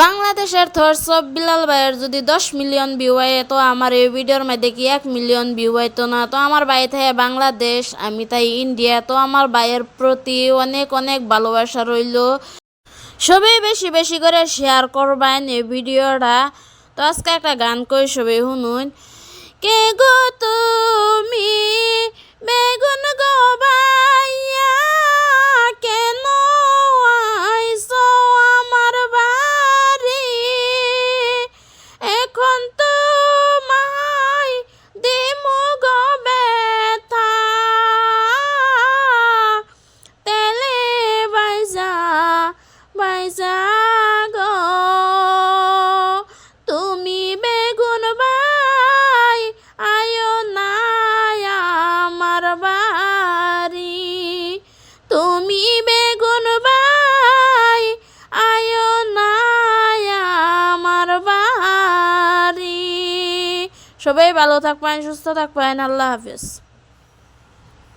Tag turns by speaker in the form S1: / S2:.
S1: বাংলাদেশের থরসব বিলাল ভাইয়ের যদি 10 মিলিয়ন ভিউ হয় তো আমার এই ভিডিওর মধ্যে কি 1 মিলিয়ন ভিউ হইতো না। তো আমার ভাই থাকে বাংলাদেশ, আমি তাই ইন্ডিয়া। তো আমার ভাইয়ের প্রতি অনেক অনেক ভালোবাসা রইল। সবাই বেশি বেশি করে শেয়ার করবেন এই ভিডিওটা। তো আজকে একটা গান কই সবাই শুনুন। কে গো তুমি বেগুন গো ভাইয়া, কেন আইছো আমার বাড়ি? এখন তোমায় দিমু গো ব্যথা, তেলে বাইজা বাইজা গো। তুমি বেগুন ভাই আয়ো না আমার বাড়ি, তুমি বেগুন ভাই আয়ো না আমার বাড়ি। সবাই ভালো থাকবেন, সুস্থ থাকবেন। আল্লাহ হাফেজ।